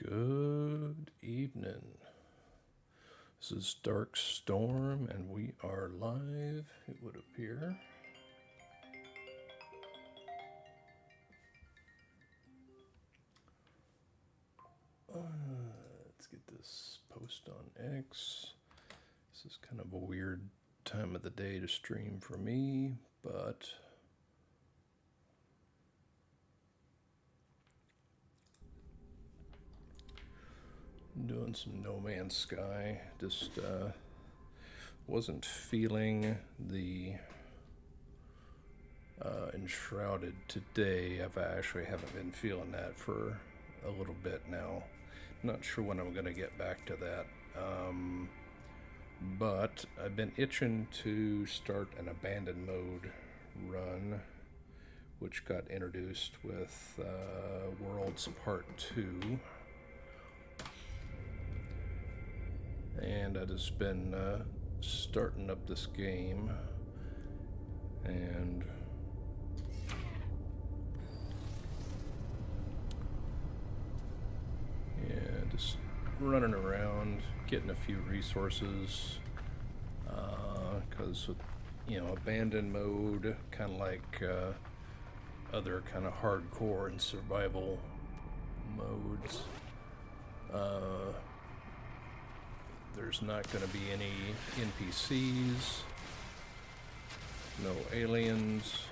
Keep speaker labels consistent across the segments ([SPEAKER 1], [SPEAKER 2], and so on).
[SPEAKER 1] Good evening. This is Dark Storm, and we are live, it would appear. Let's get this post on X. This is kind of a weird time of the day to stream for me, but I'm doing some No Man's Sky. Just wasn't feeling the Enshrouded today. I actually haven't been feeling that for a little bit now. Not sure when I'm going to get back to that. But I've been itching to start an abandoned mode run, which got introduced with Worlds Part 2. And I've just been starting up this game and just running around, getting a few resources, because abandoned mode, kind of like other kind of hardcore and survival modes, there's not going to be any NPCs, no aliens,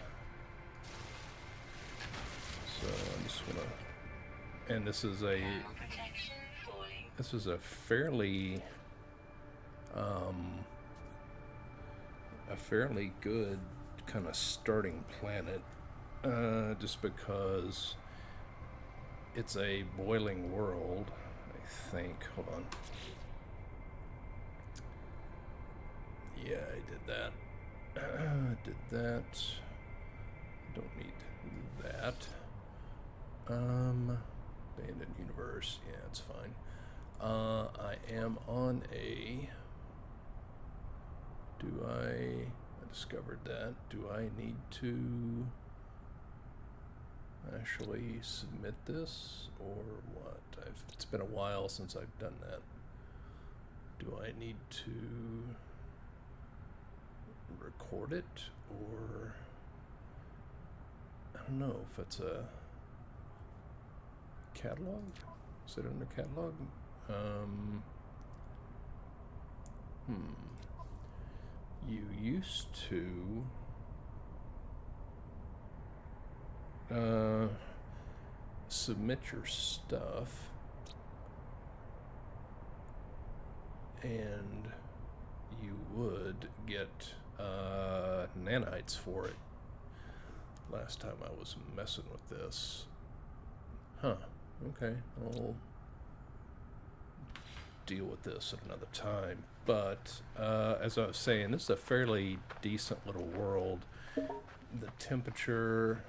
[SPEAKER 1] so I just want to, and this is a fairly good kind of starting planet, just because it's a boiling world, I think. Hold on. Yeah, I did that. Did that. Don't need that. Abandoned universe. Yeah, it's fine. I am on a... I discovered that. Do I need to actually submit this or what? It's been a while since I've done that. Do I need to record it, or I don't know if it's a catalog. Is it under catalog? You used to submit your stuff and you would get nanites for it. Last time I was messing with this. Huh. Okay. I'll deal with this at another time. But as I was saying, this is a fairly decent little world. The temperature...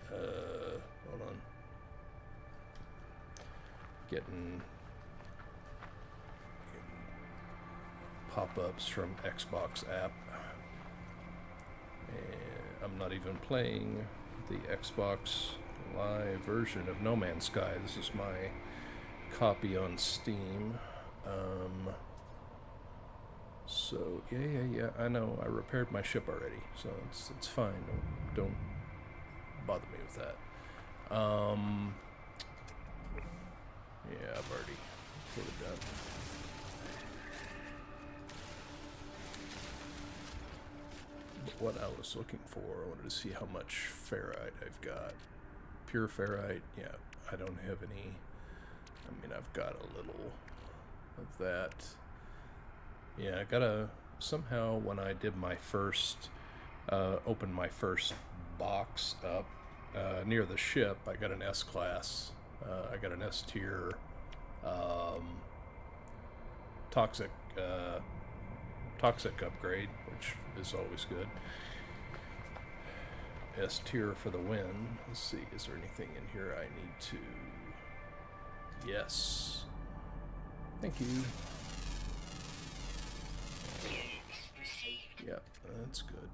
[SPEAKER 1] hold on. Getting pop-ups from Xbox app. And I'm not even playing the Xbox Live version of No Man's Sky. This is my copy on Steam. So yeah, I know. I repaired my ship already, so it's fine. Don't bother me with that. Yeah, I've already put it done. But what I was looking for, I wanted to see how much ferrite I've got. Pure ferrite, yeah, I don't have any. I mean, I've got a little of that. Yeah, I gotta, somehow when I did my first, opened my first box up near the ship, I got an S-class. I got an S-tier toxic upgrade, which is always good. S-tier for the win. Let's see, is there anything in here I need to... Yes. Thank you. Yep, that's good.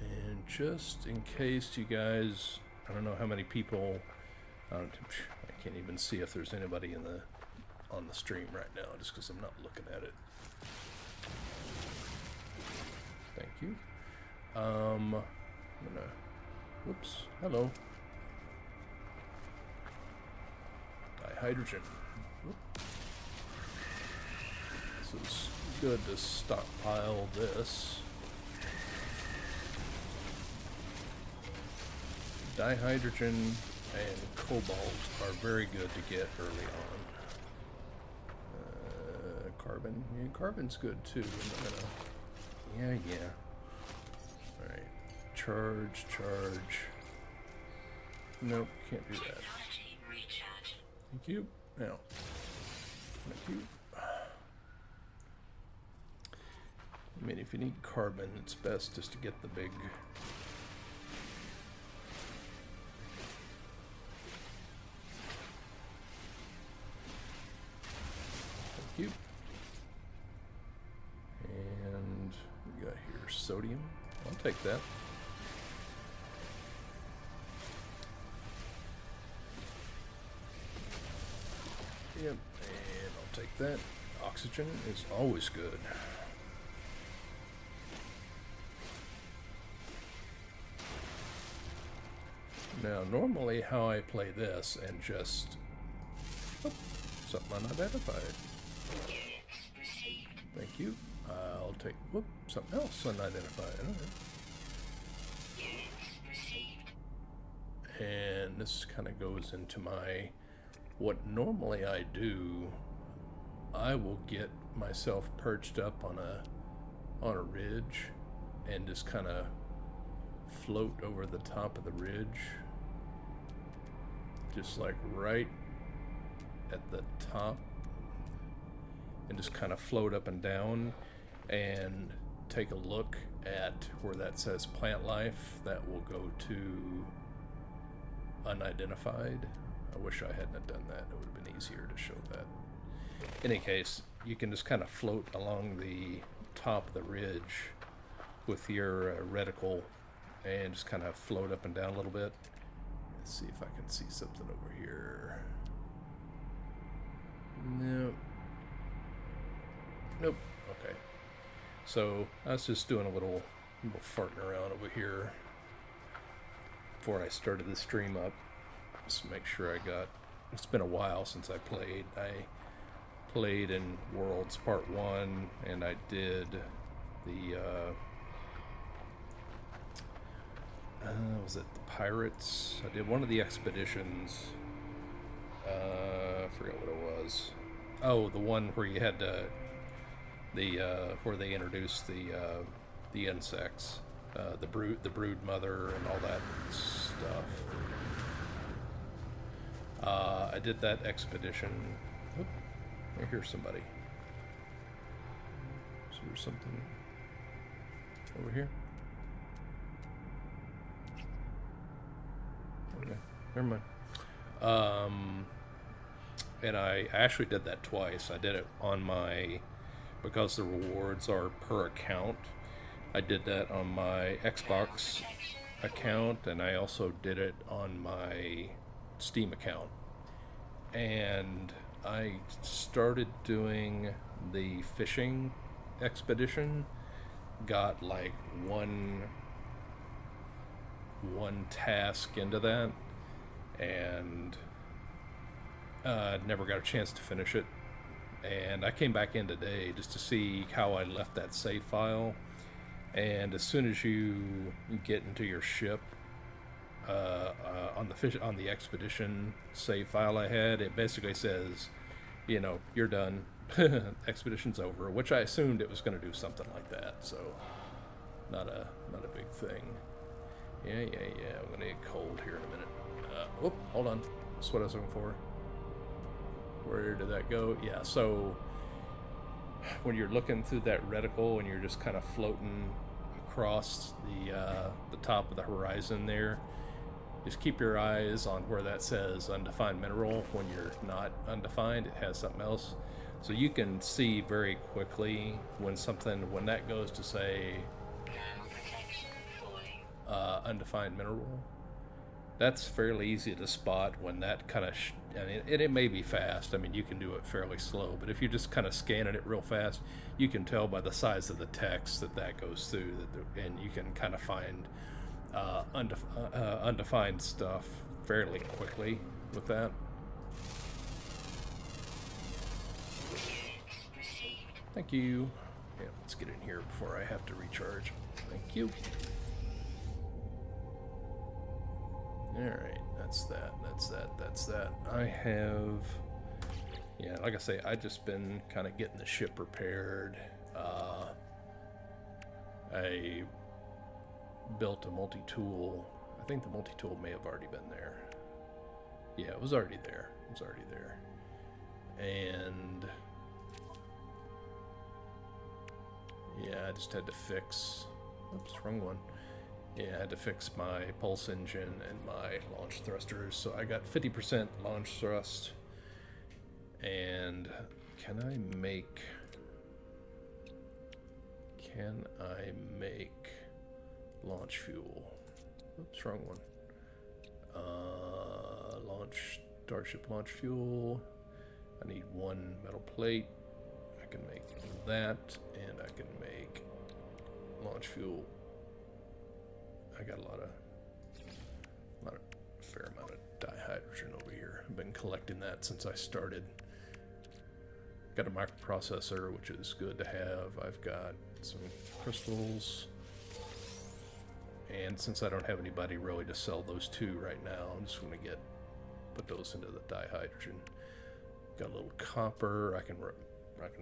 [SPEAKER 1] And just in case you guys I don't know how many people. I can't even see if there's anybody on the stream right now, just because I'm not looking at it. Thank you. I'm gonna. Whoops. Hello. Dihydrogen. Whoop. This is good to stockpile this. Dihydrogen and cobalt are very good to get early on. Carbon. Yeah, carbon's good too. Yeah. Alright. Charge. Nope, can't do that. Thank you. Now. Thank you. I mean, if you need carbon, it's best just to get the big... Thank you. And we got here sodium. I'll take that. Yep, and I'll take that. Oxygen is always good. Now, normally how I play this and just... Oh, something unidentified. Thank you. I'll take... Whoop, something else unidentified. Alright. And this kind of goes into my... What normally I do, I will get myself perched up on a ridge and just kind of float over the top of the ridge, just like right at the top, and just kind of float up and down and take a look at where that says plant life. That will go to unidentified. I wish I hadn't have done that. It would have been easier to show that. In any case, you can just kind of float along the top of the ridge with your reticle and just kind of float up and down a little bit. Let's see if I can see something over here. Nope. Okay. So I was just doing a little farting around over here before I started the stream up. Just make sure I got... It's been a while since I played. I played in Worlds Part 1, and I did the... was it the Pirates? I did one of the expeditions. I forgot what it was. Oh, the one where you had to... where they introduced the insects. The brood mother and all that stuff. I did that expedition. Oop, I hear somebody. Is there something over here? Okay, never mind. And I actually did that twice. I did it on my, because the rewards are per account, I did that on my Xbox account, and I also did it on my Steam account. And I started doing the fishing expedition, got like one task into that, and never got a chance to finish it. And I came back in today just to see how I left that save file. And as soon as you get into your ship, on the expedition save file I had, it basically says, you know, you're done. Expedition's over, which I assumed it was going to do something like that. So not a big thing. Yeah. I'm going to get cold here in a minute. Hold on. That's what I was looking for. Where did that go? Yeah, so when you're looking through that reticle and you're just kind of floating across the top of the horizon there, just keep your eyes on where that says undefined mineral. When you're not undefined, it has something else. So you can see very quickly when that goes to say undefined mineral, that's fairly easy to spot when that kind of. I mean, it may be fast. I mean, you can do it fairly slow, but if you're just kind of scanning it real fast, you can tell by the size of the text that goes through, and you can kind of find undefined stuff fairly quickly with that. Thank you. Yeah, let's get in here before I have to recharge. Thank you. Alright, that's that. I have... Yeah, like I say, I've just been kind of getting the ship repaired. I built a multi-tool. I think the multi-tool may have already been there. Yeah, it was already there. And... yeah, I just had to fix... Oops, wrong one. Yeah, I had to fix my pulse engine and my launch thrusters. So I got 50% launch thrust. And can I make launch fuel? Oops, wrong one. Starship launch fuel. I need one metal plate. I can make that, and I can make launch fuel. I got a fair amount of dihydrogen over here. I've been collecting that since I started. Got a microprocessor, which is good to have. I've got some crystals. And since I don't have anybody really to sell those to right now, I'm just going to put those into the dihydrogen. Got a little copper. I can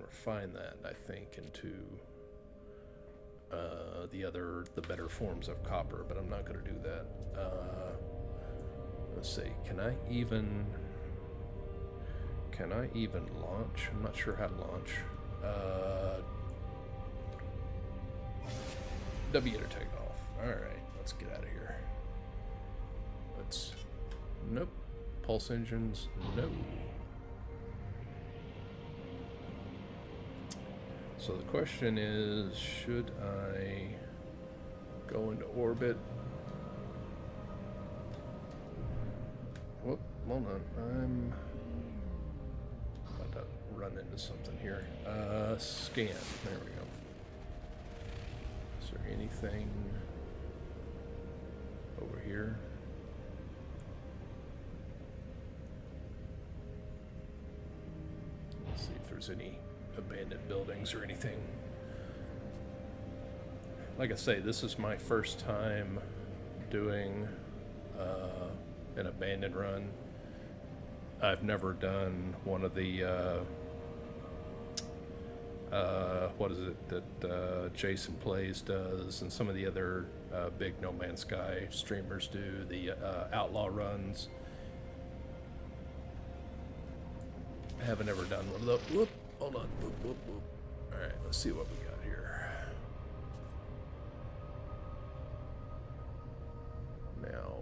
[SPEAKER 1] refine that, I think, into the better forms of copper, but I'm not going to do that. Let's see. Can I even launch? I'm not sure how to launch. W to take off. All right, let's get out of here. Nope. Pulse engines, no. So the question is, should I go into orbit? Whoop, hold on. I'm about to run into something here. Scan. There we go. Is there anything over here? Let's see if there's any abandoned buildings or anything. Like I say, this is my first time doing an abandoned run. I've never done one of the what is it that Jason Plays does, and some of the other big No Man's Sky streamers do, the outlaw runs. I haven't ever done one of those. Whoop. Hold on. Whoop, whoop, whoop. Alright, let's see what we got here. Now,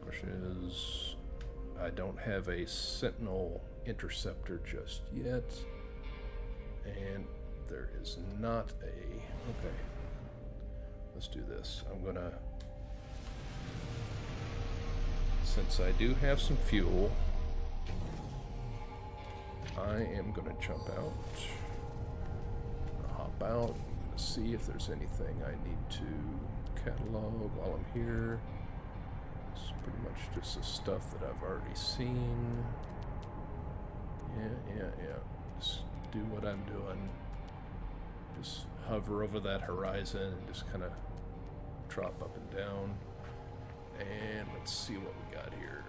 [SPEAKER 1] question is, I don't have a Sentinel interceptor just yet. And there is not a... Okay. Let's do this. I'm gonna... Since I do have some fuel... I am going to jump out, hop out, see if there's anything I need to catalog while I'm here. It's pretty much just the stuff that I've already seen. Yeah. Just do what I'm doing. Just hover over that horizon and just kind of drop up and down. And let's see what we got here.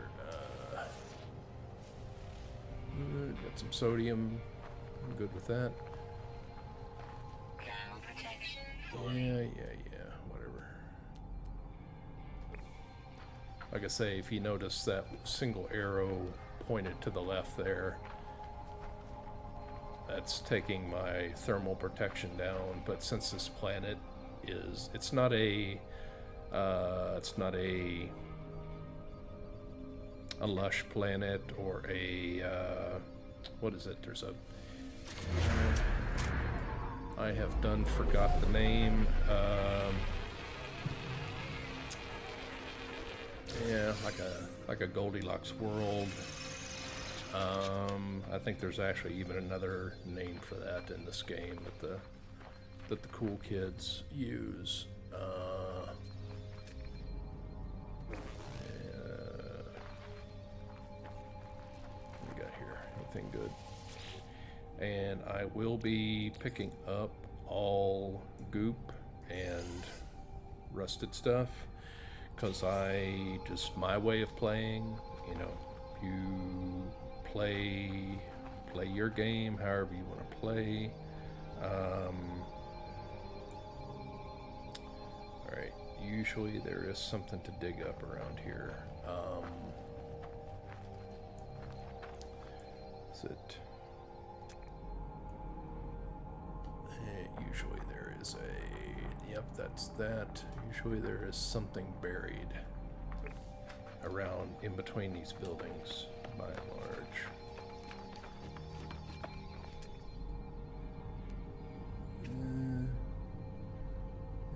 [SPEAKER 1] Got some sodium. I'm good with that. Yeah, whatever. Like I say, if you notice that single arrow pointed to the left there, that's taking my thermal protection down. But since this planet is, it's not a lush planet or a what is it? There's a I have forgot the name. Yeah, like a Goldilocks world. I think there's actually even another name for that in this game that the cool kids use. What we got here? Anything good? And I will be picking up all goop and rusted stuff, because my way of playing, you know, you play your game however you want to play. Alright, usually there is something to dig up around here. Is it? Usually there is yep, that's that. Usually there is something buried around in between these buildings, by and large.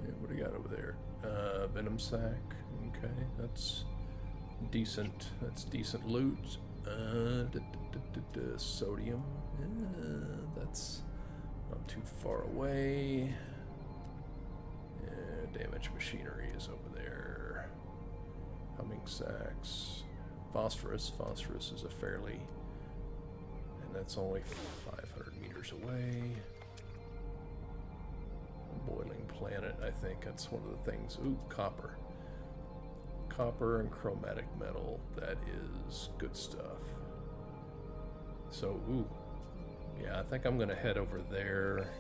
[SPEAKER 1] Yeah, what do we got over there? Venom sac. Okay, that's decent. That's decent loot. Sodium. That's not too far away. Damaged machinery is over there. Humming sacks. Phosphorus. Phosphorus is a fairly... and that's only 500 meters away. Boiling planet, I think that's one of the things. Ooh, copper. Copper and chromatic metal. That is good stuff. So, ooh. Yeah, I think I'm going to head over there,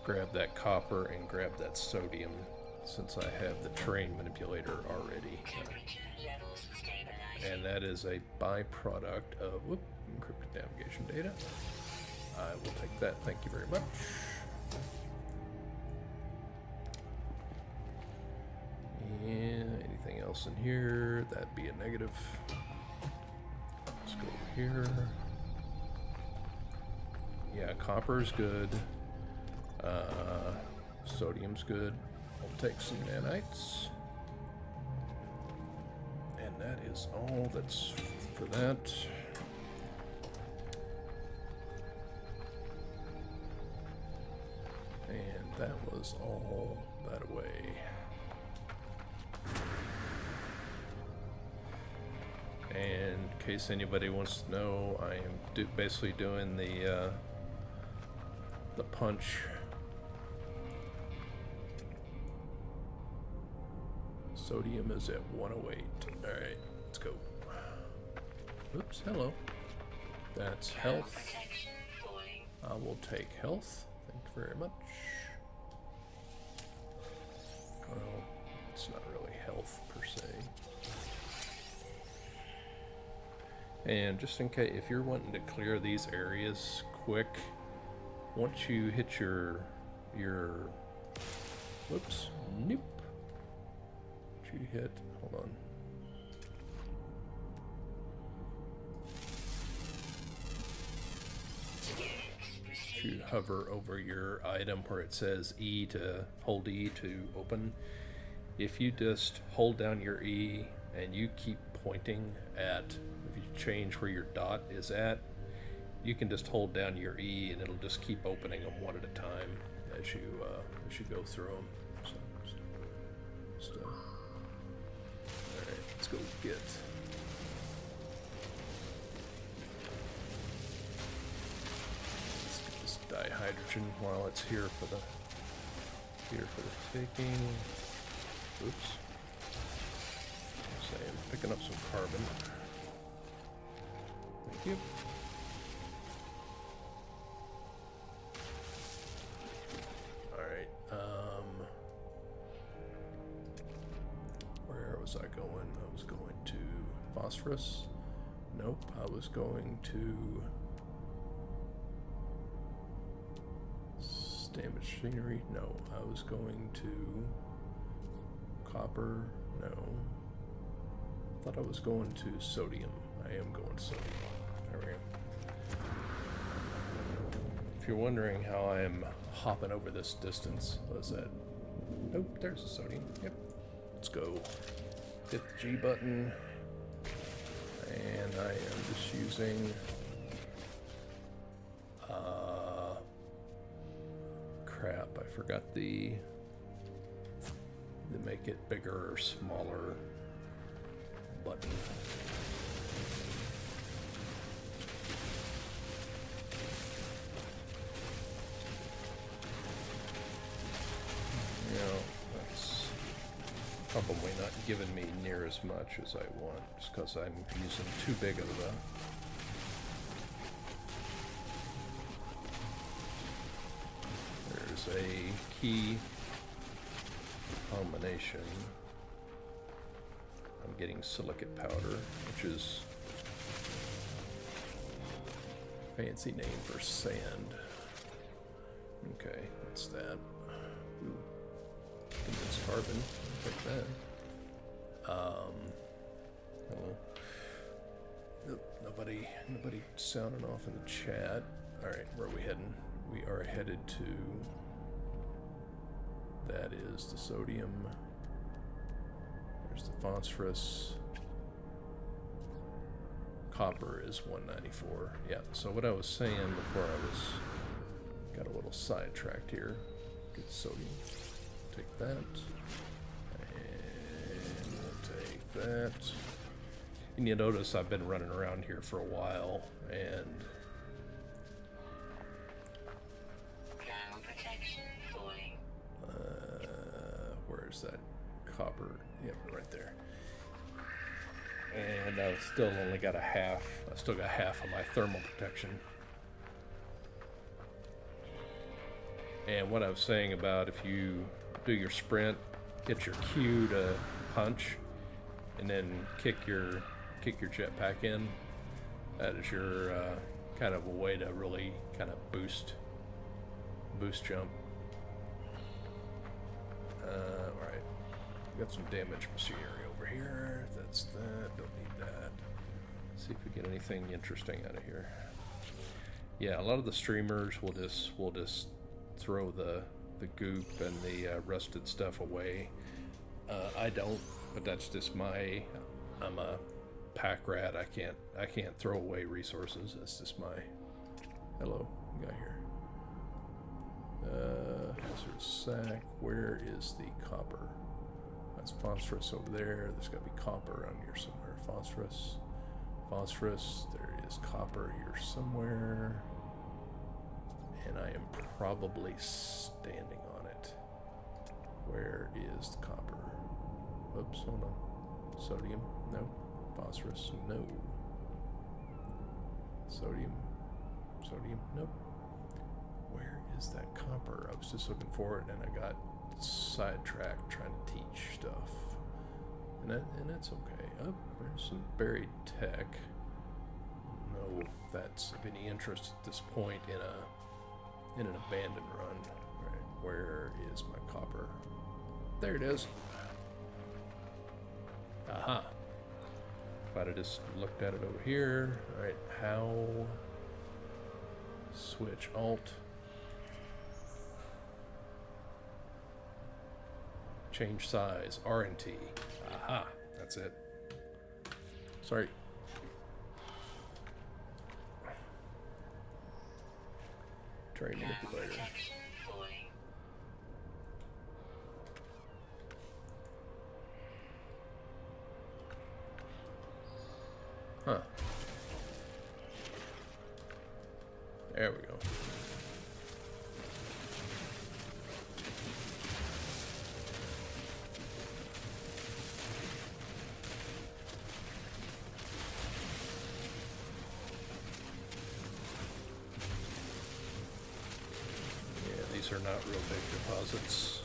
[SPEAKER 1] grab that copper, and grab that sodium, since I have the terrain manipulator already. And that is a byproduct of encrypted navigation data. I will take that. Thank you very much. And anything else in here? That'd be a negative. Let's go over here. Yeah, copper's good. Sodium's good. I'll take some nanites. And that is all that's for that. And that was all that away. And in case anybody wants to know, I am basically doing the punch. Sodium is at 108. Alright, let's go. Oops, hello. That's health. I will take health. Thank you very much. Well, it's not really health per se. And just in case, if you're wanting to clear these areas quick, once you hit your whoops, nope. You hit, hold on. You hover over your item where it says E to hold E to open. If you just hold down your E and you keep pointing at, if you change where your dot is at, you can just hold down your E and it'll just keep opening them one at a time as you go through them. So alright, let's go get. Let's get this dihydrogen while it's here for the taking. Oops. I'm picking up some carbon. Thank you. Alright, where was I going? I was going to phosphorus. Nope, I was going to damaged machinery. No, I was going to copper. No. I thought I was going to sodium. I am going to sodium. There we go. If you're wondering how I'm hopping over this distance, what is that? Nope, there's a sodium. Yep. Let's go. hit the G button, and I am just using crap, I forgot the make it bigger or smaller button. You know, that's probably not giving me near as much as I want, just because I'm using too big of a there's a key combination. I'm getting silicate powder, which is a fancy name for sand. Okay, what's that? Ooh, condense carbon. I'll take that. Hello. Nope, nobody sounding off in the chat. All right, where are we heading? We are headed to. That is the sodium. There's the phosphorus. Copper is 194. Yeah, so what I was saying before I got a little sidetracked here. Get sodium. Take that. And we'll take that. And you notice I've been running around here for a while, and where's that copper? Yep, right there. And I've still only got I still got half of my thermal protection. And what I was saying about if you do your sprint, hit your Q to punch, and then kick your jetpack in, that is your kind of a way to really kind of boost jump. Alright, got some damaged machinery over here. That's that, don't need that. See if we get anything interesting out of here. Yeah, a lot of the streamers will just throw the goop and the rusted stuff away. I don't, but that's just I'm a pack rat. I can't throw away resources. That's just my hello guy here. Hazardous sack. Where is the copper? That's phosphorus over there. There's got to be copper around here somewhere. Phosphorus. There is copper here somewhere. And I am probably standing on it. Where is the copper? Oops, hold on. Sodium? No. Phosphorus? No. Sodium? Nope. Where is that copper? I was just looking for it and I got sidetracked trying to teach stuff. And that's okay. Oh, there's some buried tech. No, that's of any interest at this point in an abandoned run. Right, where is my copper? There it is. Aha. If I'd have just looked at it over here. Alright, how? Switch Alt. Change size. RNT. Aha. That's it. Sorry. Train manipulator. Huh. There we go. Yeah, these are not real big deposits.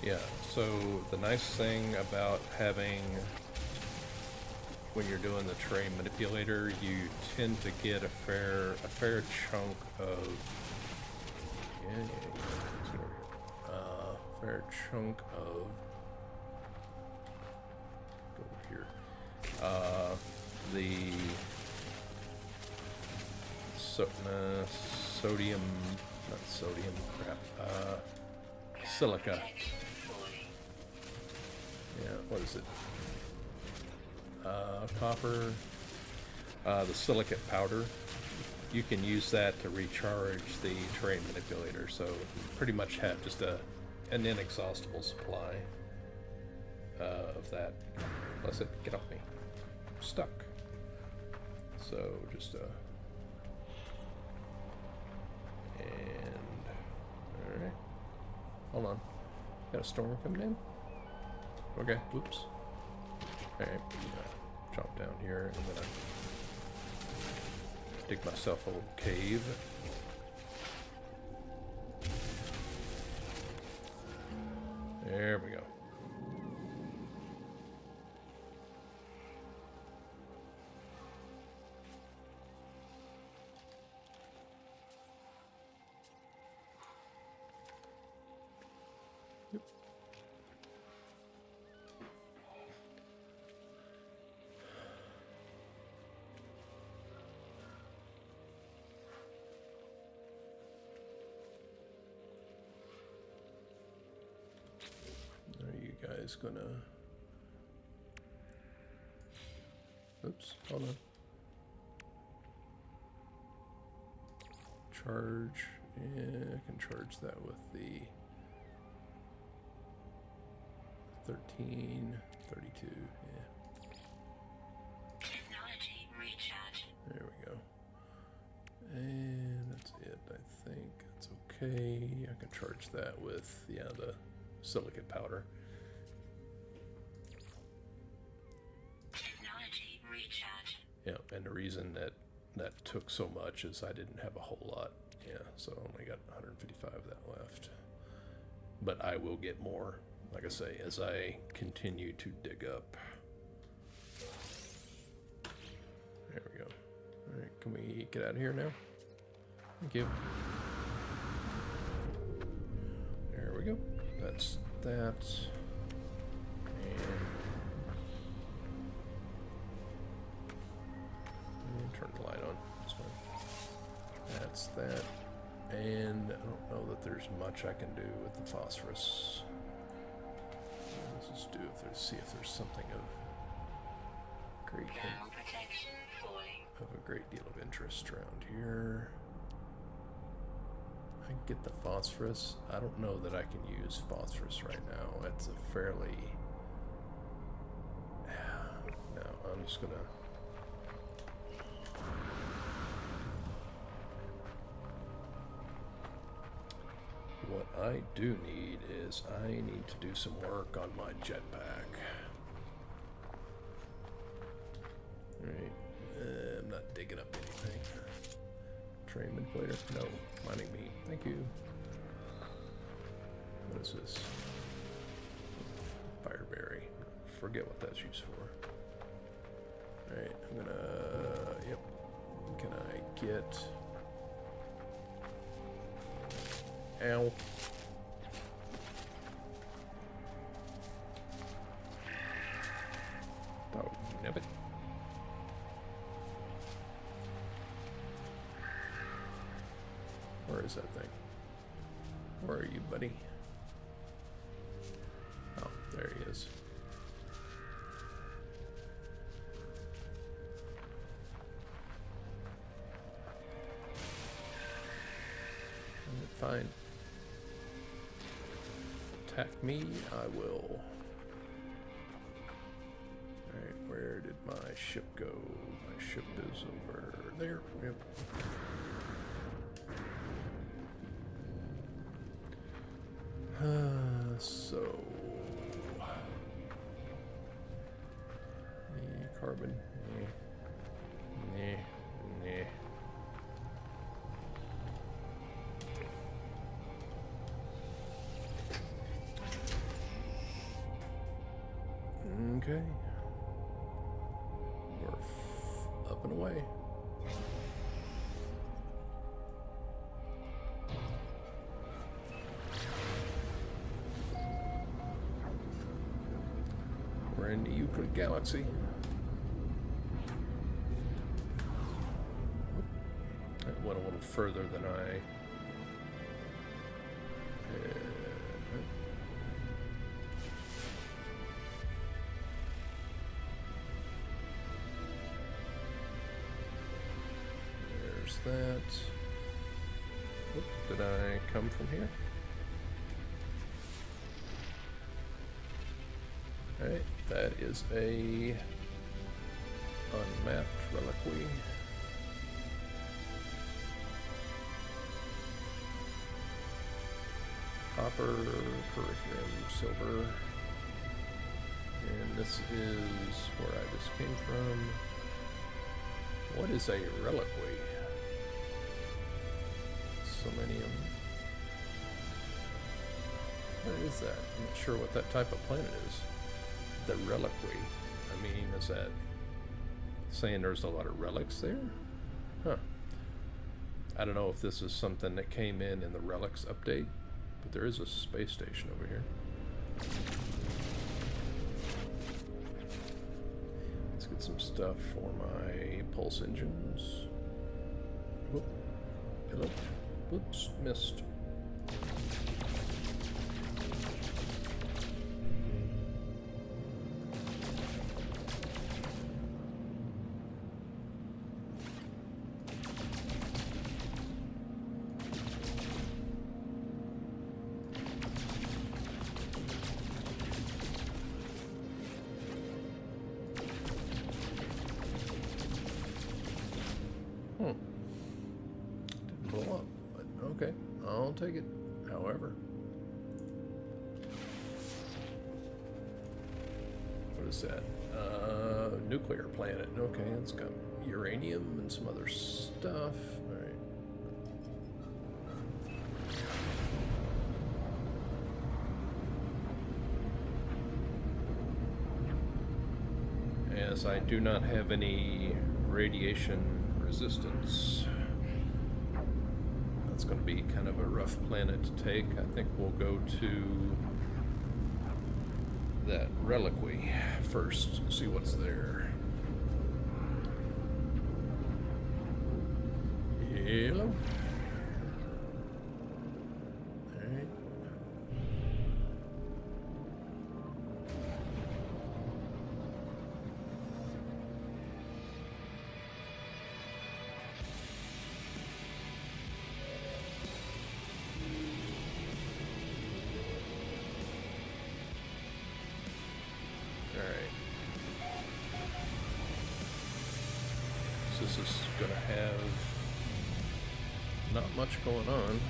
[SPEAKER 1] Yeah, so the nice thing about having, when you're doing the terrain manipulator, you tend to get a fair chunk of, fair chunk of, go over here, the sodium, not sodium, crap, silica. Yeah, what is it? Copper, the silicate powder. You can use that to recharge the terrain manipulator, so you pretty much have just an inexhaustible supply of that. Bless it, get off me. I'm stuck. So just and alright. Hold on. Got a storm coming in? Okay, whoops. Alright, I'm gonna jump down here and I'm gonna dig myself a little cave. There we go. Guys gonna oops, hold on. Charge, yeah, I can charge that with the 13, 32, yeah.
[SPEAKER 2] Technology recharge.
[SPEAKER 1] There we go. And that's it, I think. That's okay. I can charge that with, yeah, the silicate powder. Yeah, and the reason that took so much is I didn't have a whole lot. Yeah, so I only got 155 of that left. But I will get more, like I say, as I continue to dig up. There we go. All right, can we get out of here now? Thank you. There we go. That's that. Turn the light on. That's fine. That's that. And I don't know that there's much I can do with the phosphorus. Let's just do see if there's something of great a great deal of interest around here. I can get the phosphorus. I don't know that I can use phosphorus right now. It's a fairly no, I'm just gonna what I do need is I need to do some work on my jetpack. Alright, I'm not digging up anything. Train manipulator? No. Mining meat. Thank you. What is this? Fireberry. Forget what that's used for. Alright, I'm gonna... Yep. Can I get... Ow. Oh, nip it. Where is that thing? Where are you, buddy? Oh, there he is. Fine. Attack me, I will. Alright, where did my ship go? My ship is over there. Yep. So... carbon. Nah. Okay. We're up and away. We're in the Euclid Galaxy. What little further than I... There's that. Oop, did I come from here? Alright, that is a unmapped reliquary. Copper, peripherum, silver. And this is where I just came from. What is a reliquary? Selenium. What is that? I'm not sure what that type of planet is. The reliquary. I mean, is that saying there's a lot of relics there? Huh. I don't know if this is something that came in the relics update, but there is a space station over here. Let's get some stuff for my pulse engines. Whoop. Hello. Whoops, missed. Didn't blow up, but okay, I'll take it. However, what is that? Nuclear planet. Okay, it's got uranium and some other stuff. All right. As I do not have any radiation resistance, that's going to be kind of a rough planet to take. I think we'll go to that reliquary first, see what's there. Hello. Alright. This is going to have not much going on.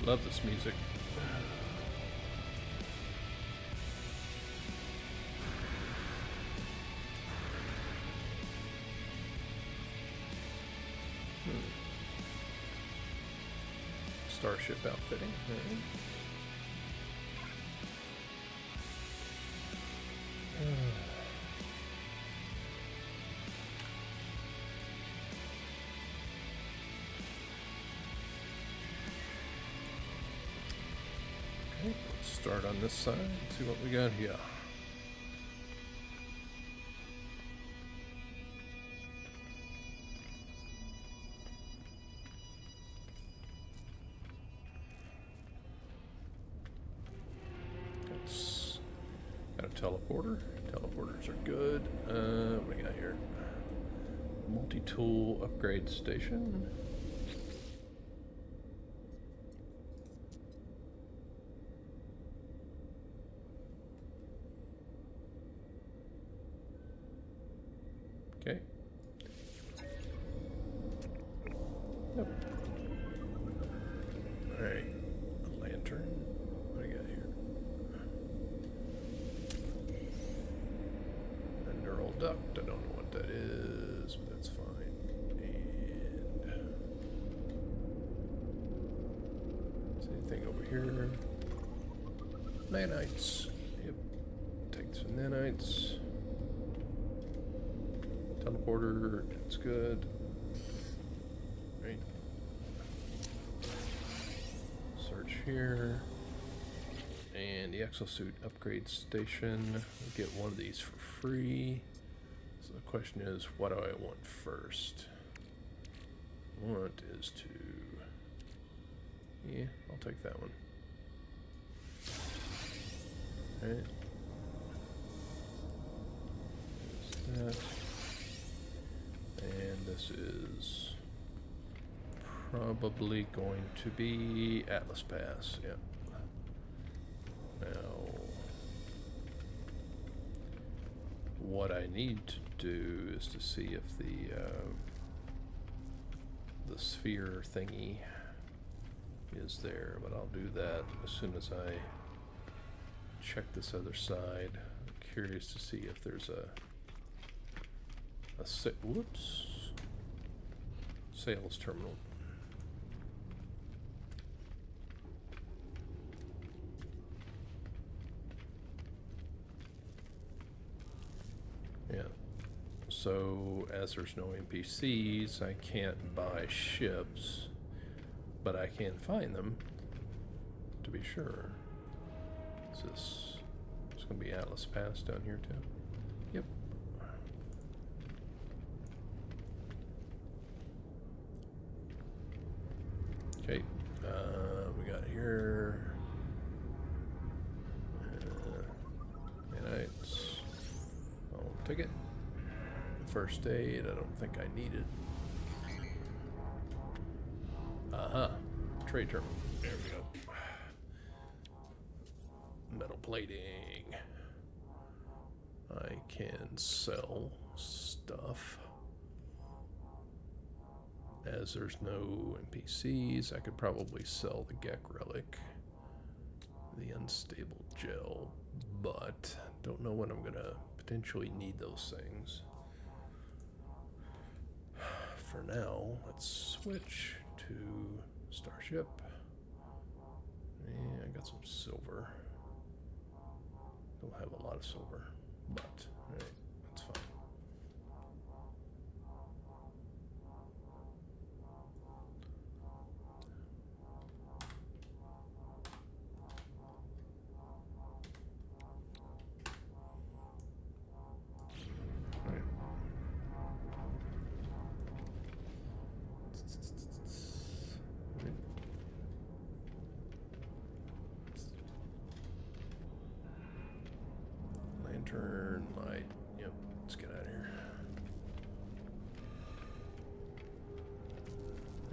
[SPEAKER 1] Love this music. Starship outfitting. Right. Okay, let's start on this side and see what we got here. Got a teleporter. Teleporters are good. What do we got here? Multi-tool upgrade station. Okay. Yep. Alright. A lantern. What do you got here? A neural duct. I don't know what that is, but that's fine. And is anything over here? Nanites. Yep. Take some nanites. Teleporter, it's good. Right. Search here. And the exosuit upgrade station. We'll get one of these for free. So the question is, what do I want first? Want is to... Yeah, I'll take that one. Alright. There's that. And this is probably going to be Atlas Pass, yeah. Now, what I need to do is to see if the sphere thingy is there, but I'll do that as soon as I check this other side. I'm curious to see if there's whoops, sales terminal. Yeah. So as there's no NPCs, I can't buy ships, but I can find them to be sure. Is this? It's gonna be Atlas Pass down here too. Yep. Okay. We got here. Nanites. I'll take it. First aid, I don't think I need it. Trade terminal. There we go. Metal plating. I can sell stuff. As there's no NPCs, I could probably sell the Gek relic, the unstable gel, but don't know when I'm gonna potentially need those things. For now, let's switch to Starship. Yeah, I got some silver. Don't have a lot of silver, but alright, that's fine. Lantern, light. Yep, let's get out of here.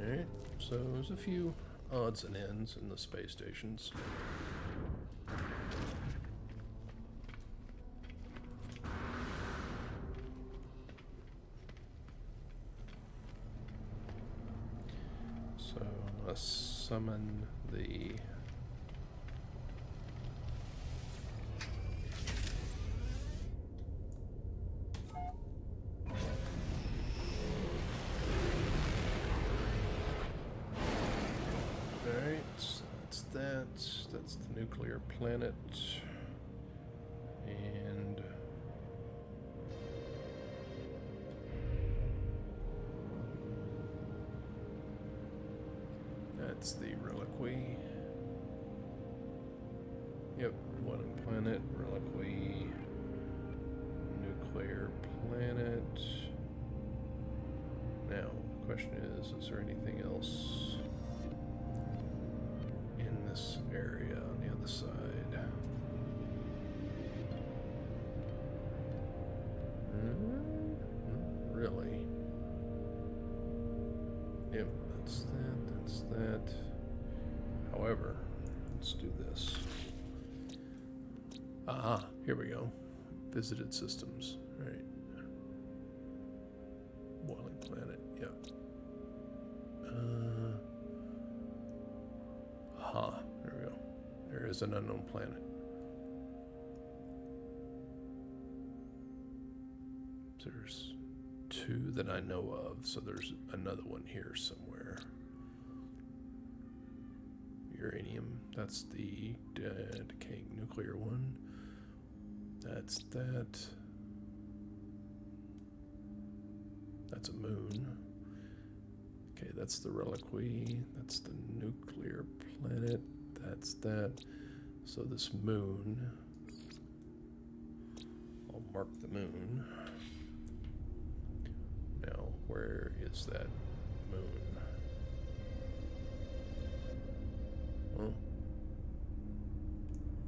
[SPEAKER 1] Alright, so there's a few odds and ends in the space stations. So let's summon the that's the nuclear planet, and that's the reliquary. Yep, Whaling planet, reliquary, nuclear planet. Now, question is there anything else in this area on the other side? Not really. Yep, that's that. However, let's do this. Aha, here we go. Visited systems. All right. Boiling planet, yep. Aha, there we go. There is an unknown planet. There's two that I know of, so there's another one here somewhere. Uranium, that's the decaying nuclear one. That's that. That's a moon. Okay, that's the reliquary. That's the nuclear planet. That's that. So this moon, I'll mark the moon. Now, where is that moon? Well,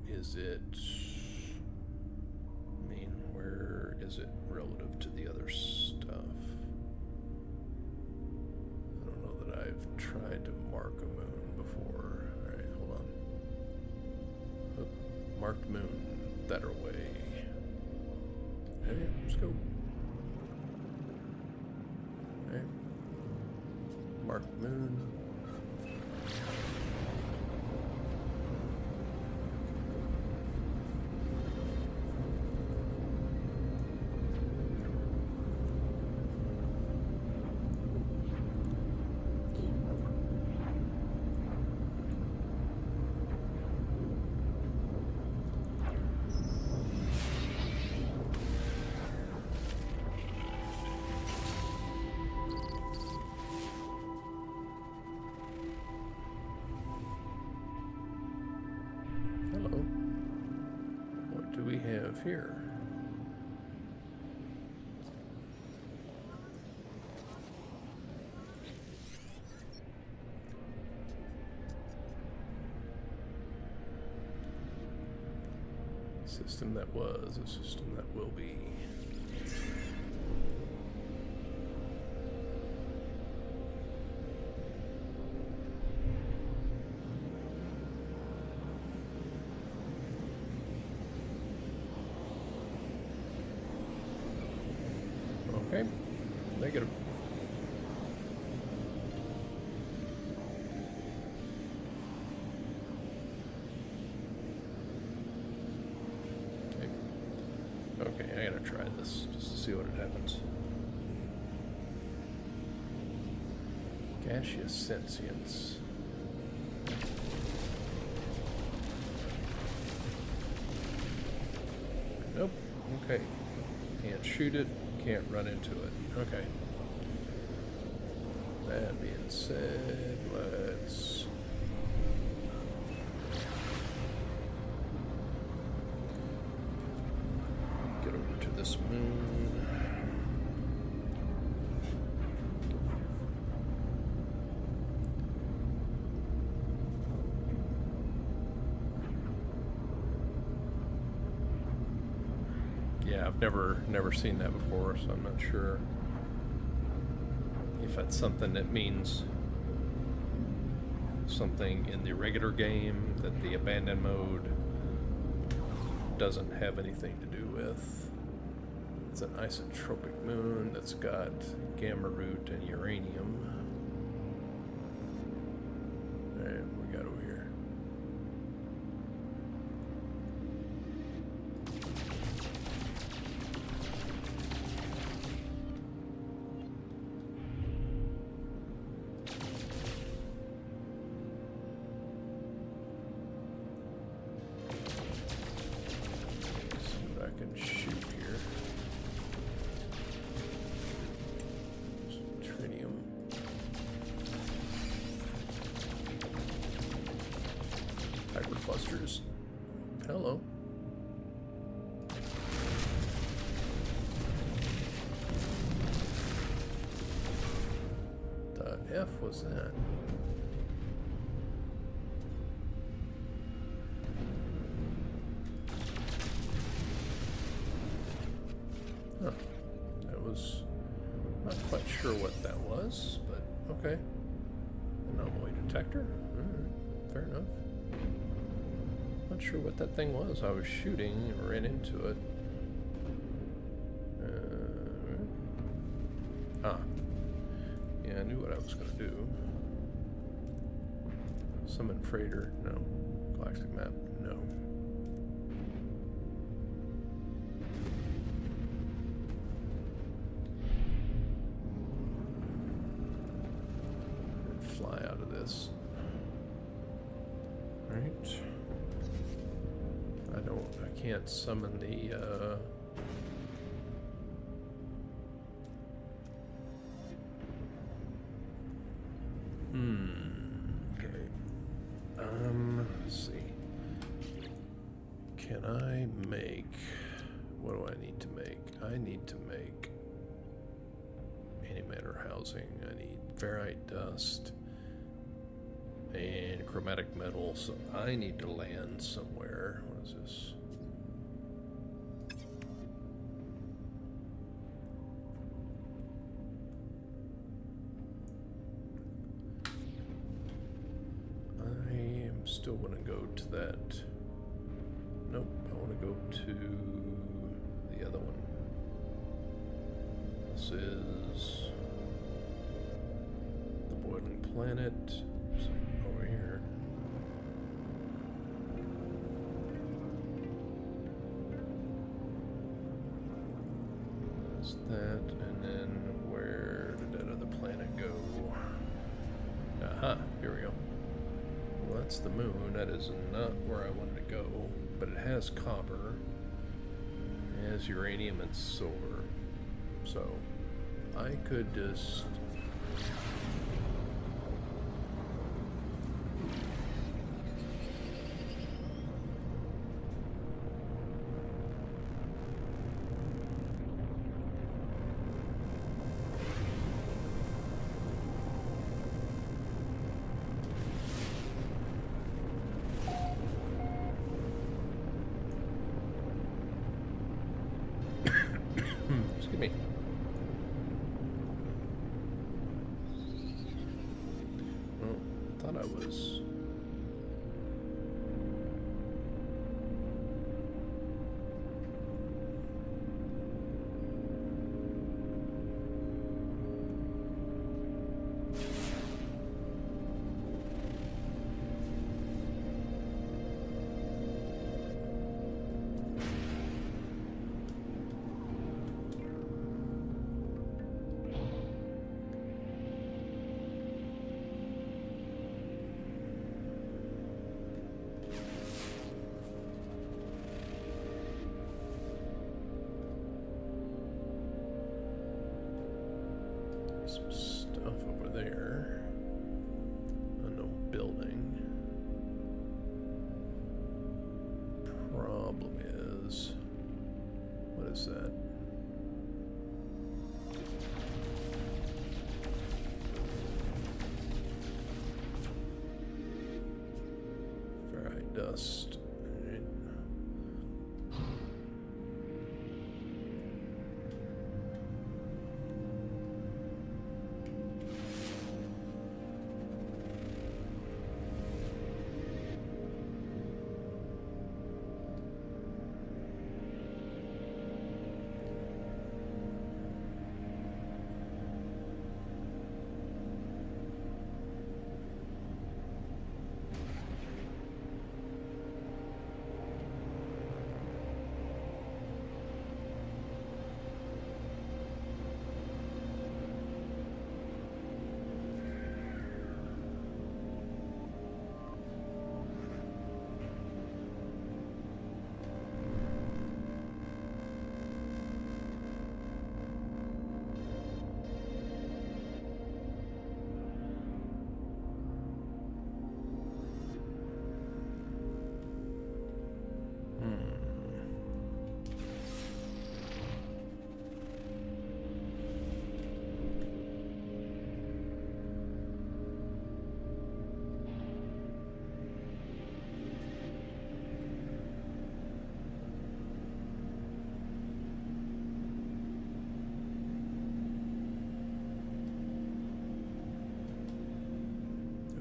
[SPEAKER 1] is it, I mean, where is it relative to the other stuff? I don't know that I've tried to mark a moon before. Alright, hold on. Oop, marked moon, that way. Hey, let's go. Alright. Marked moon. Hello. What do we have here? System that was, a system that will be. Okay, negative. Okay, I gotta try this just to see what it happens. Gaseous sentience. Nope. Okay. Can't shoot it, can't run into it. Okay. That being said, let's get over to this moon. Yeah, I've never seen that before, so I'm not sure if that's something that means something in the regular game that the abandoned mode doesn't have anything to do with. It's an isotropic moon that's got gamma root and uranium. Alright, what we got over here? See what I can shoot here. Tritium. Hyperclusters. Hello. The F was that? Huh. That was not quite sure what that was, but okay. Anomaly detector? Alright, fair enough. Not sure what that thing was. I was shooting and ran into it. Ah. Yeah, I knew what I was going to do. Summon freighter? No. Galactic map? No. Fly out of this. Right. I can't summon the, okay. Let's see. Can I make... What do I need to make? I need to make antimatter housing. I need ferrite dust and chromatic metal, so I need to land somewhere. What is this? I am still going to go to that. Nope, I want to go to the other one. This is the boiling planet. Over here. There's that, and then where did that other planet go? Aha, here we go. Well, that's the moon. That is not where I wanted to go, but it has copper, it has uranium and silver, so I could just... Excuse me. Well, I thought I was... some stuff over there. Unknown building. Problem is, what is that? Ferrite dust. Alright.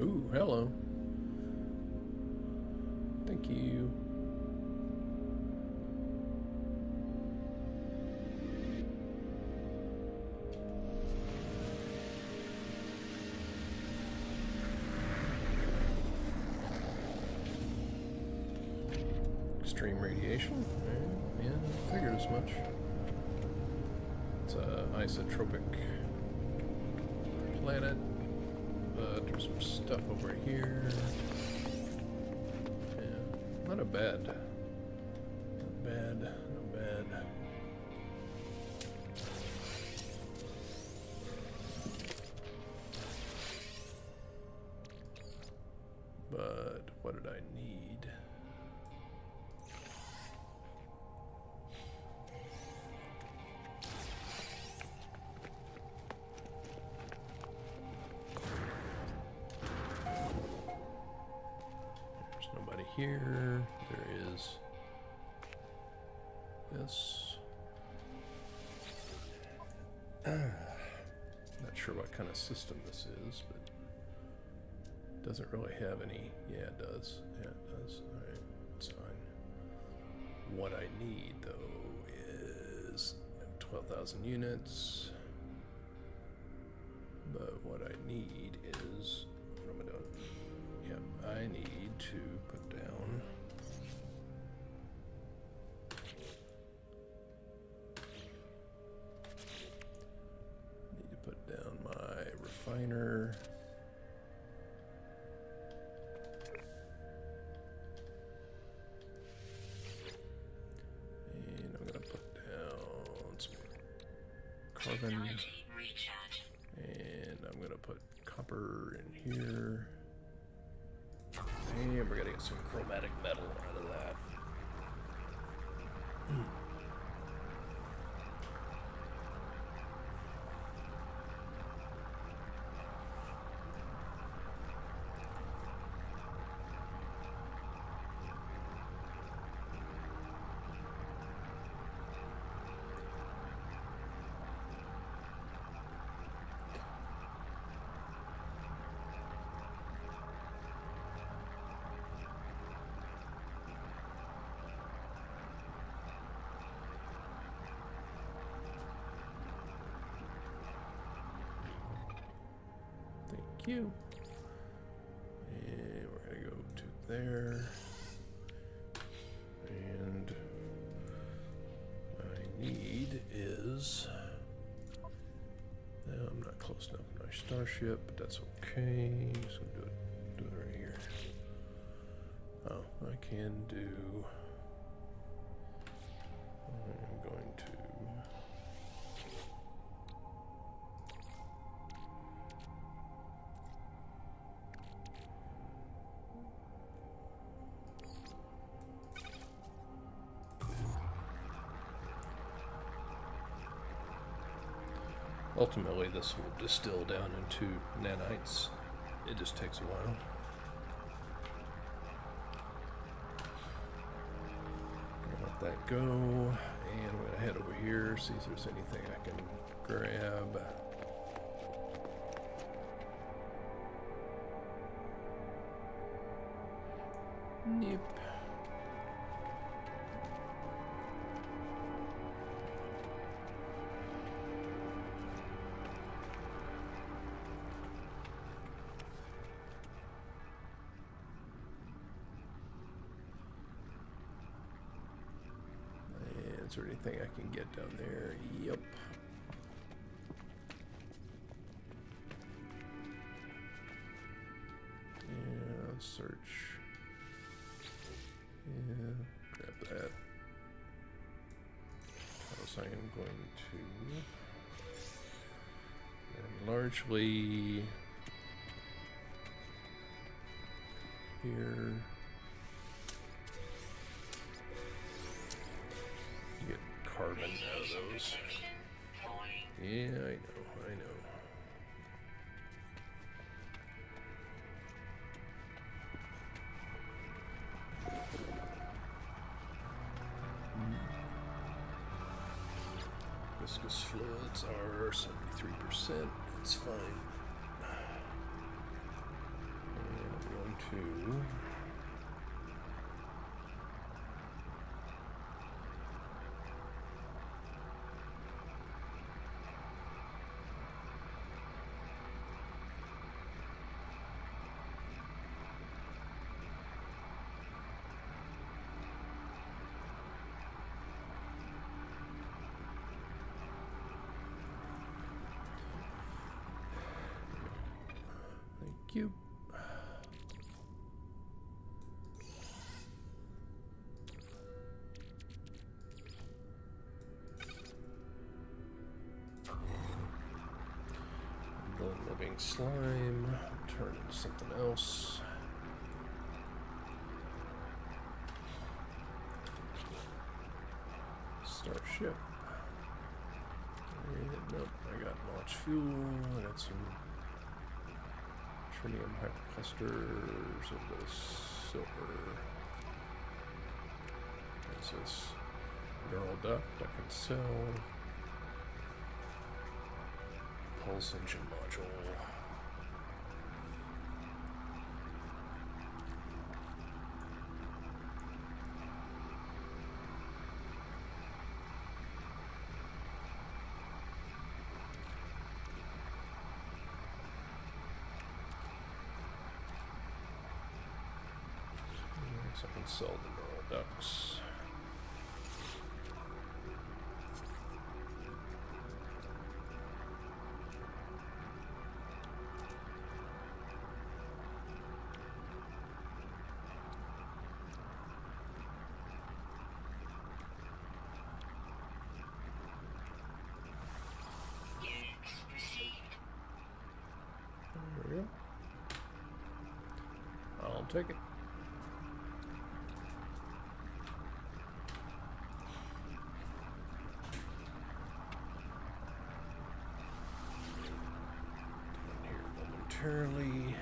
[SPEAKER 1] Ooh, hello. Thank you. Extreme radiation? Yeah, figured as much. It's a isotropic planet. There's some stuff over here. Yeah, not a bad. Not bad, not bad. But what did I need? here. There is this. Not sure what kind of system this is, but it doesn't really have any. Yeah, it does. Yeah, it does. Alright, it's fine. What I need, though, is 12,000 units. But what I need is, what am I doing? Yep, I need to put down my refiner. And I'm gonna put down some carbon. And I'm gonna put copper in here. And we're gonna get some chromatic metal out of that. You. And we're gonna go to there. And I need is, no, I'm not close enough to my starship, but that's okay. Just gonna do it right here. Oh, I can do, I'm going to ultimately, this will distill down into nanites. It just takes a while. Gonna let that go, and I'm gonna head over here, see if there's anything I can grab. Nope. Is there anything I can get down there? Yep. Yeah, search. Yeah, grab that. Else I am going to, and largely here. Get carbon out of those. Yeah, I know. Viscous fluids are 73%. It's fine. And I'm going to you. Living slime, turn into something else. Starship. And nope, I got launch fuel. I got some tritium hyperclusters, a little bit of silver. Is this neural duct I can sell? Pulse engine module. So I can sell the neural ducts. There we go. I'll take it. Momentarily.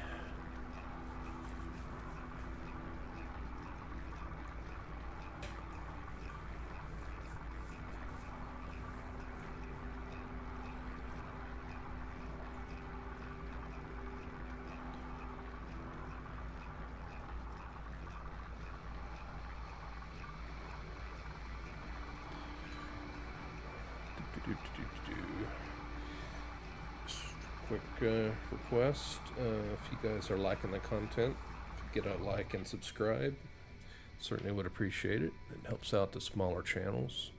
[SPEAKER 1] Quick request, if you guys are liking the content, if you get a like and subscribe, certainly would appreciate it. It helps out the smaller channels.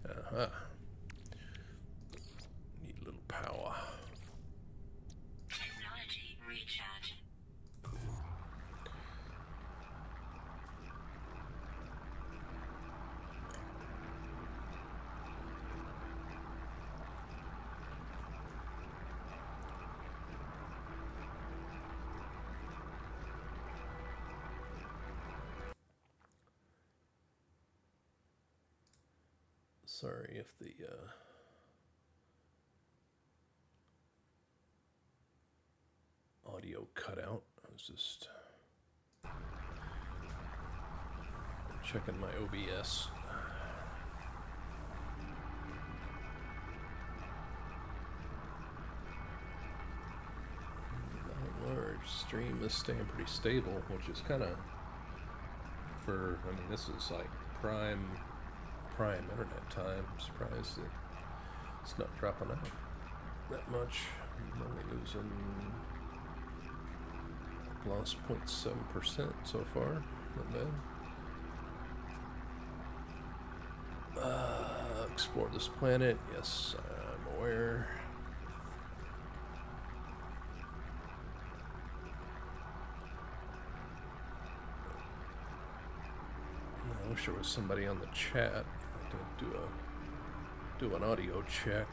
[SPEAKER 1] Uh-huh. Need a little power.
[SPEAKER 2] Technology recharge.
[SPEAKER 1] Sorry if the audio cut out. I was just checking my OBS. By large, stream is staying pretty stable, which is kind of for, I mean, this is like prime internet time. I'm surprised that it's not dropping out that much. I'm only losing, lost 0.7% so far. Not bad. Explore this planet. Yes, I'm aware. I wish there was somebody on the chat to do an audio check.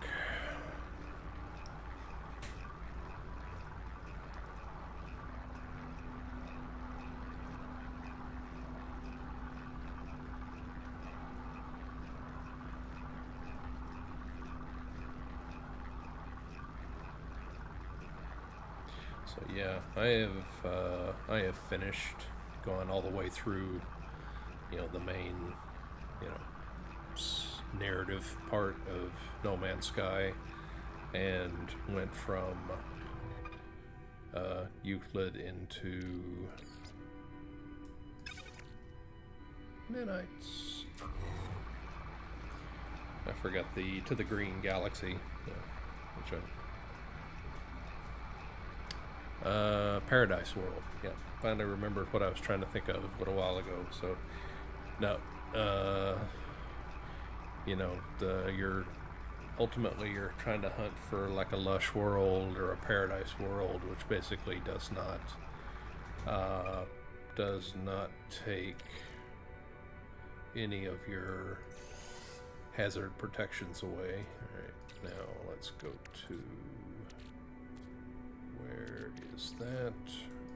[SPEAKER 1] So yeah, I have finished, gone all the way through, you know, the main, you know, narrative part of No Man's Sky, and went from Euclid into Nanites. I forgot to the Green Galaxy, which Paradise World. Yeah, finally remembered what I was trying to think of a little while ago. So, no, you know, you're trying to hunt for like a lush world or a paradise world, which basically does not take any of your hazard protections away. All right, now let's go to, where is that?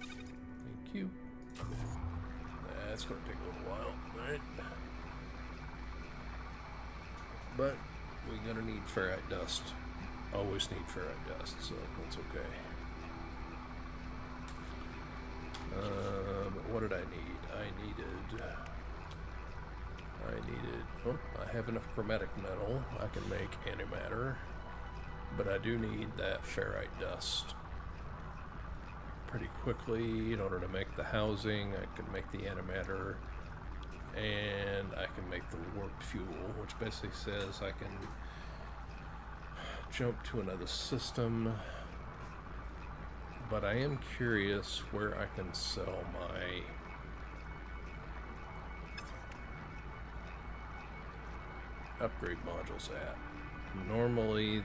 [SPEAKER 1] Thank you. That's going to take a little while, right? But we're gonna need ferrite dust. Always need ferrite dust, so that's okay. But what did I need? Oh, I have enough chromatic metal. I can make antimatter. But I do need that ferrite dust pretty quickly in order to make the housing. I can make the antimatter, and I can make the warp fuel, which basically says I can jump to another system. But I am curious where I can sell my upgrade modules at. Normally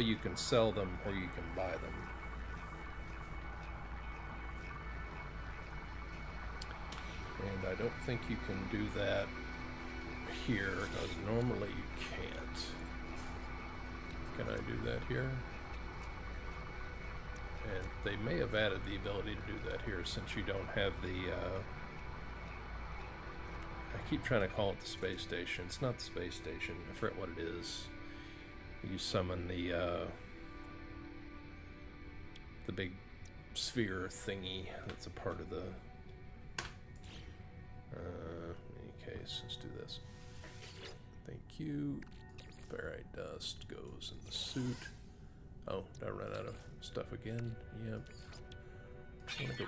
[SPEAKER 1] you can sell them or you can buy them. And I don't think you can do that here, because normally you can't. Can I do that here? And they may have added the ability to do that here, since you don't have the I keep trying to call it the space station. It's not the space station. I forget what it is. You summon the big sphere thingy that's a part of the in any case, let's do this. Thank you. Ferrite dust goes in the suit. Oh, did I run out of stuff again? Yep. I want to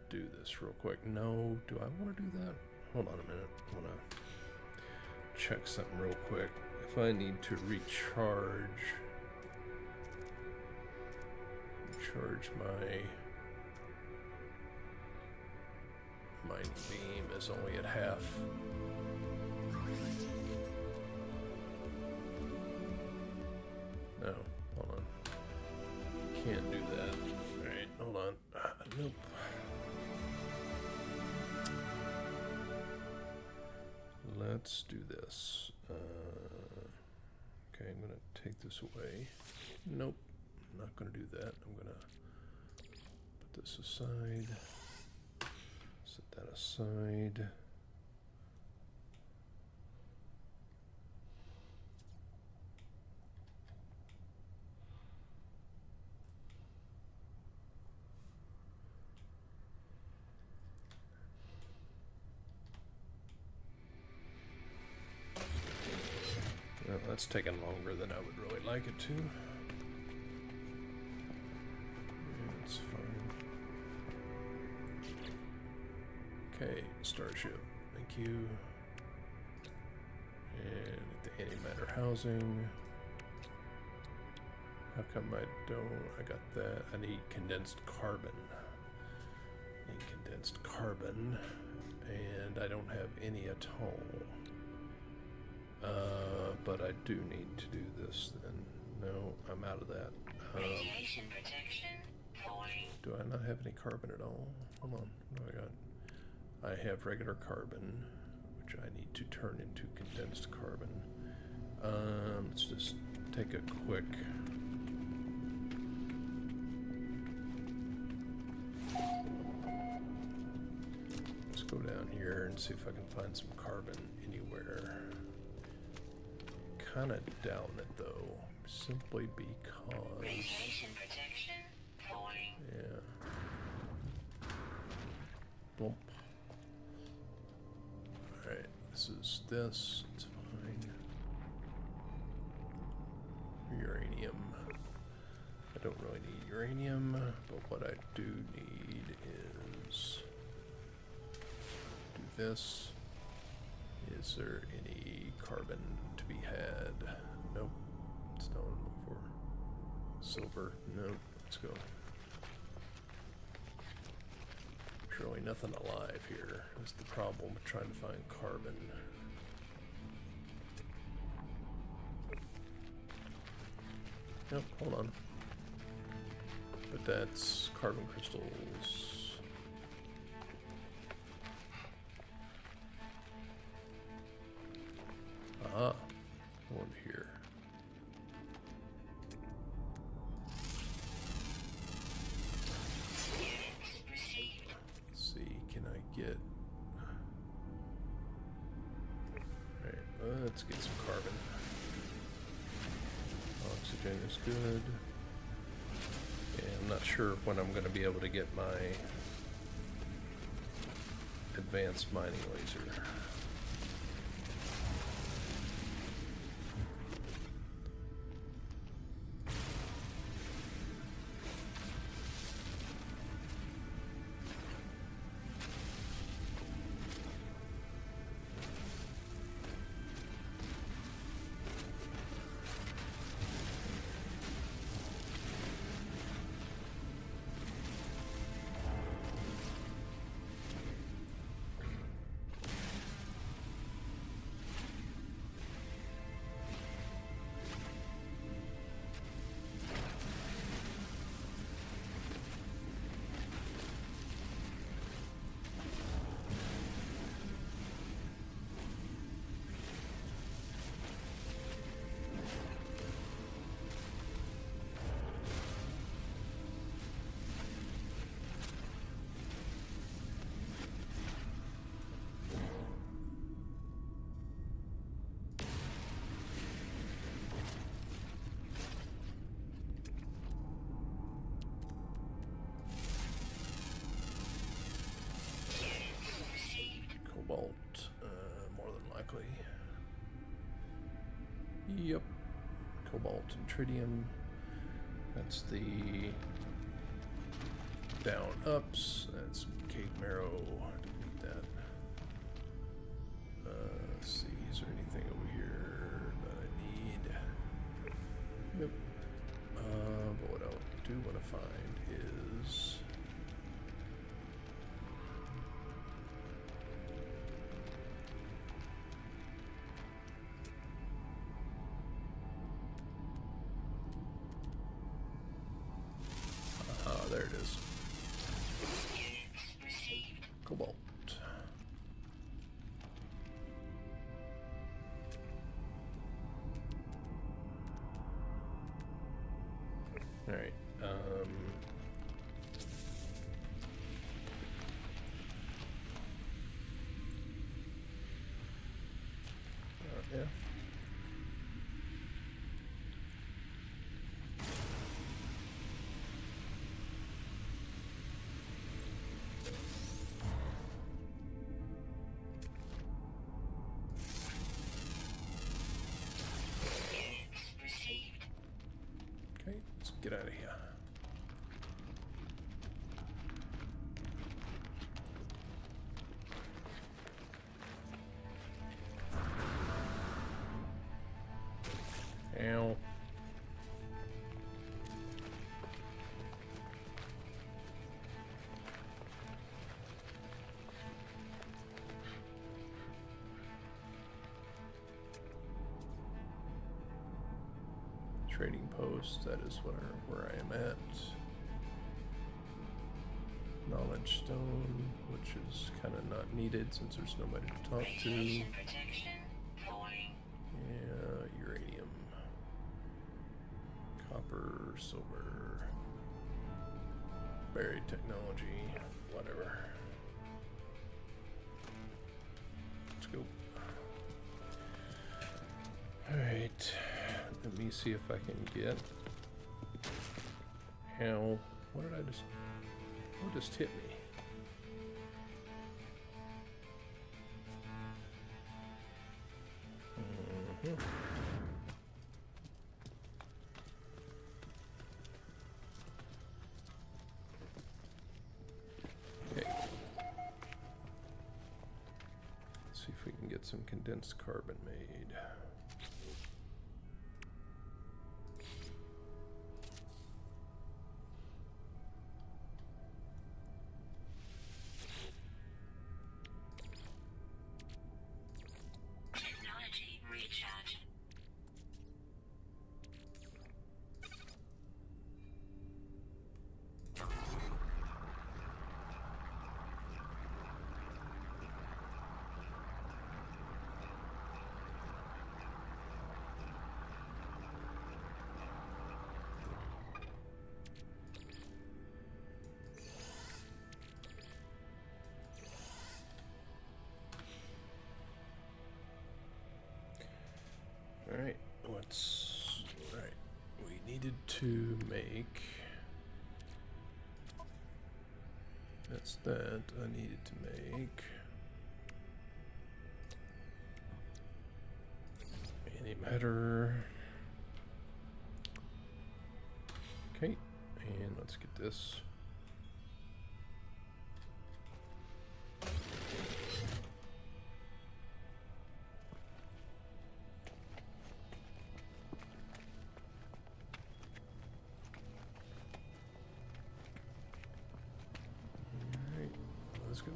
[SPEAKER 1] do this real quick. No, do I want to do that? Hold on a minute. I want to check something real quick. If I need to recharge my mining beam is only at half. No, hold on. Can't do that. Alright, hold on. Nope. Let's do this. Okay, I'm gonna take this away. Nope, I'm not gonna do that. I'm gonna put this aside. Set that aside. Well, that's taken longer than I would really like it to. Yeah, it's fine. Okay, Starship. Thank you. And the antimatter housing. How come I don't? I got that. I need condensed carbon. And I don't have any at all. But I do need to do this then. No, I'm out of that.
[SPEAKER 2] Radiation protection falling.
[SPEAKER 1] Do I not have any carbon at all? Hold on, what do I got? I have regular carbon, which I need to turn into condensed carbon. Let's just take a quick... Let's go down here and see if I can find some carbon anywhere. Kind of down it though, simply because.
[SPEAKER 2] Radiation protection falling.
[SPEAKER 1] Yeah. Blump. Alright, this is this. It's fine. Uranium. I don't really need uranium, but what I do need is do this. Is there any carbon to be had? Nope. Stone before. Silver. Nope. Let's go. Surely nothing alive here. That's the problem with trying to find carbon. Nope, hold on. But that's carbon crystals. Ah, one here. Let's see, can I get... Alright, Let's get some carbon. Oxygen is good. Yeah, I'm not sure when I'm going to be able to get my advanced mining laser. Cobalt, more than likely. Yep. Cobalt and tritium. That's the down ups. That's Cade Marrow. Don't need that. Let's see, is there anything over here that I need? Yep. But what I do want to find is there it is. Cobalt. All right. Yeah. Okay, let's get out of here. Ow. Trading post, that is where I am at. Knowledge stone, which is kind of not needed since there's nobody to talk to.
[SPEAKER 2] Radiation protection falling.
[SPEAKER 1] Yeah, uranium. Copper, silver. Buried technology, whatever. Let's go. Alright. Let me see if I can get. Ow. What did I just. What just hit me? Mm-hmm. Okay. Let's see if we can get some condensed carbon made.
[SPEAKER 2] Technology recharge.
[SPEAKER 1] to make. That's that I needed to make. Antimatter. Okay, and let's get this. Alright, let's go.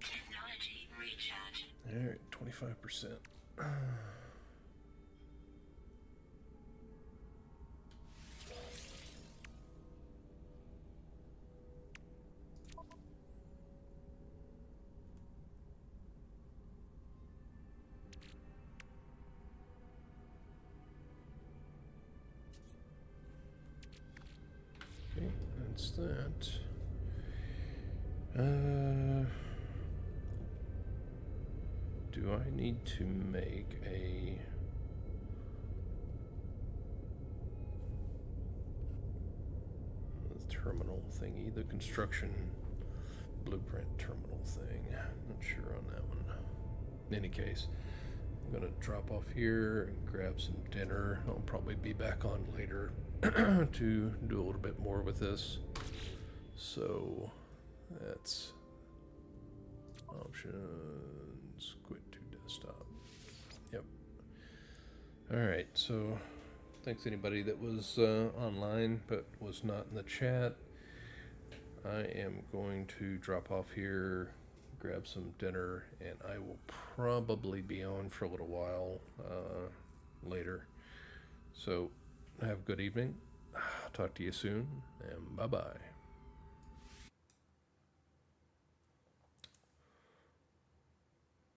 [SPEAKER 2] Technology recharge.
[SPEAKER 1] Alright, 25%. Okay, that's that. Do I need to make a terminal thingy? The construction blueprint terminal thing. Not sure on that one. In any case, I'm gonna drop off here and grab some dinner. I'll probably be back on later to do a little bit more with this. So that's options, quit to desktop. Yep. Alright, so thanks anybody that was online but was not in the chat. I am going to drop off here, grab some dinner, and I will probably be on for a little while later. So have a good evening. Talk to you soon, and bye-bye.